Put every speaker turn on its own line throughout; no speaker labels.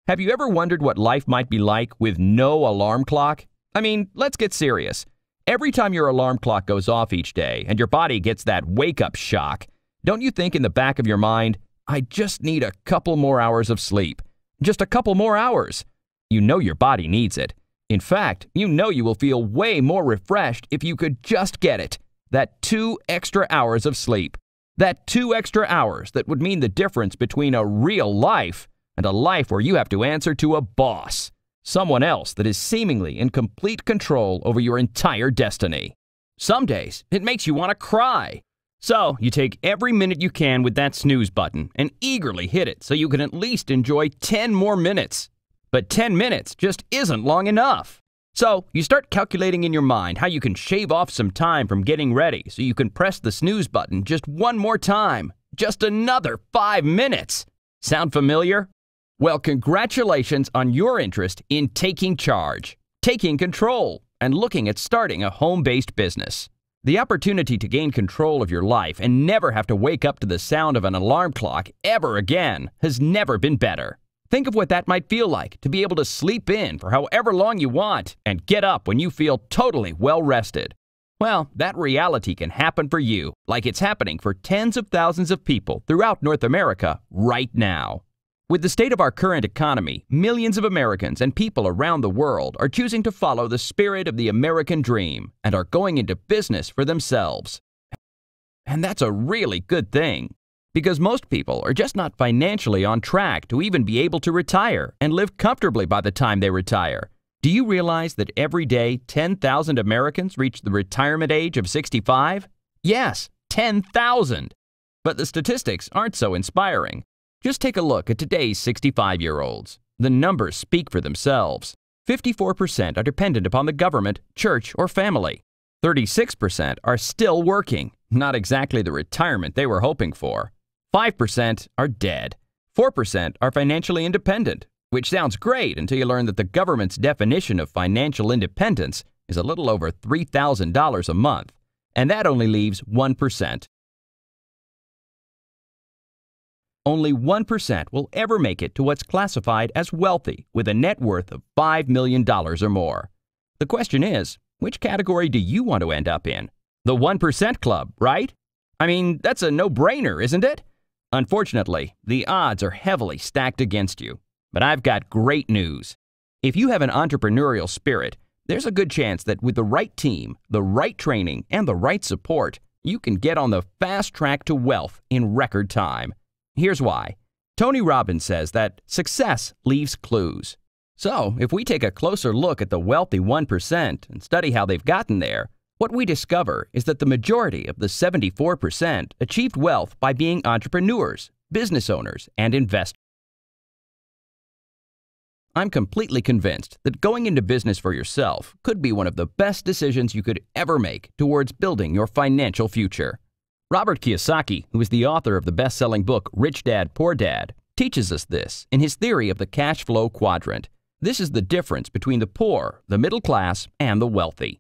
Have you ever wondered what life might be like with no alarm clock? I mean, let's get serious. Every time your alarm clock goes off each day and your body gets that wake-up shock, don't you think in the back of your mind, I just need a couple more hours of sleep? Just a couple more hours. You know your body needs it. In fact, you know you will feel way more refreshed if you could just get it. That 2 extra hours of sleep. That 2 extra hours that would mean the difference between a real life and a life where you have to answer to a boss. Someone else that is seemingly in complete control over your entire destiny. Some days, it makes you want to cry. So, you take every minute you can with that snooze button and eagerly hit it so you can at least enjoy 10 more minutes. But 10 minutes just isn't long enough. So, you start calculating in your mind how you can shave off some time from getting ready so you can press the snooze button just one more time. Just another 5 minutes. Sound familiar? Well, congratulations on your interest in taking charge, taking control, and looking at starting a home-based business. The opportunity to gain control of your life and never have to wake up to the sound of an alarm clock ever again has never been better. Think of what that might feel like to be able to sleep in for however long you want and get up when you feel totally well-rested. Well, that reality can happen for you, like it's happening for tens of thousands of people throughout North America right now. With the state of our current economy, millions of Americans and people around the world are choosing to follow the spirit of the American dream and are going into business for themselves. And that's a really good thing, because most people are just not financially on track to even be able to retire and live comfortably by the time they retire. Do you realize that every day 10,000 Americans reach the retirement age of 65? Yes, 10,000! But the statistics aren't so inspiring. Just take a look at today's 65-year-olds. The numbers speak for themselves. 54% are dependent upon the government, church, or family. 36% are still working, not exactly the retirement they were hoping for. 5% are dead. 4% are financially independent, which sounds great until you learn that the government's definition of financial independence is a little over $3,000 a month, and that only leaves 1%. Only 1% will ever make it to what's classified as wealthy with a net worth of $5 million or more. The question is, which category do you want to end up in? The 1% club, right? I mean, that's a no-brainer, isn't it? Unfortunately, the odds are heavily stacked against you. But I've got great news. If you have an entrepreneurial spirit, there's a good chance that with the right team, the right training, and the right support, you can get on the fast track to wealth in record time. Here's why. Tony Robbins says that success leaves clues. So, if we take a closer look at the wealthy 1% and study how they've gotten there, what we discover is that the majority of the 74% achieved wealth by being entrepreneurs, business owners, and investors. I'm completely convinced that going into business for yourself could be one of the best decisions you could ever make towards building your financial future. Robert Kiyosaki, who is the author of the best-selling book Rich Dad, Poor Dad, teaches us this in his theory of the cash flow quadrant. This is the difference between the poor, the middle class, and the wealthy.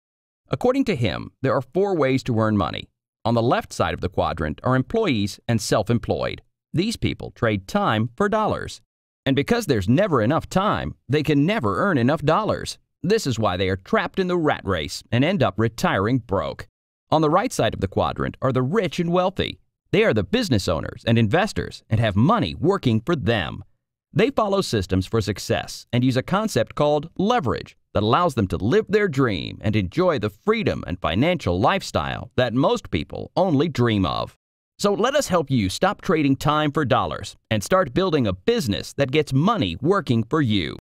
According to him, there are 4 ways to earn money. On the left side of the quadrant are employees and self-employed. These people trade time for dollars. And because there's never enough time, they can never earn enough dollars. This is why they are trapped in the rat race and end up retiring broke. On the right side of the quadrant are the rich and wealthy. They are the business owners and investors and have money working for them. They follow systems for success and use a concept called leverage that allows them to live their dream and enjoy the freedom and financial lifestyle that most people only dream of. So let us help you stop trading time for dollars and start building a business that gets money working for you.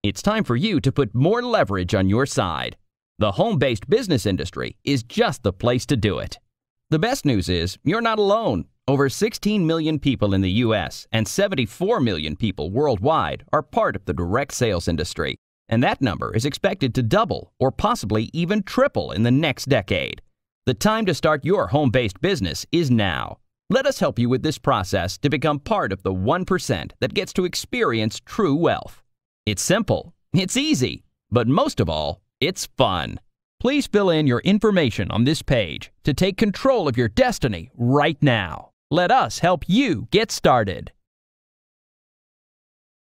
It's time for you to put more leverage on your side. The home-based business industry is just the place to do it. The best news is you're not alone. Over 16 million people in the U.S. and 74 million people worldwide are part of the direct sales industry, and that number is expected to double or possibly even triple in the next decade. The time to start your home-based business is now. Let us help you with this process to become part of the 1% that gets to experience true wealth. It's simple, it's easy, but most of all, it's fun. Please fill in your information on this page to take control of your destiny right now. Let us help you get started.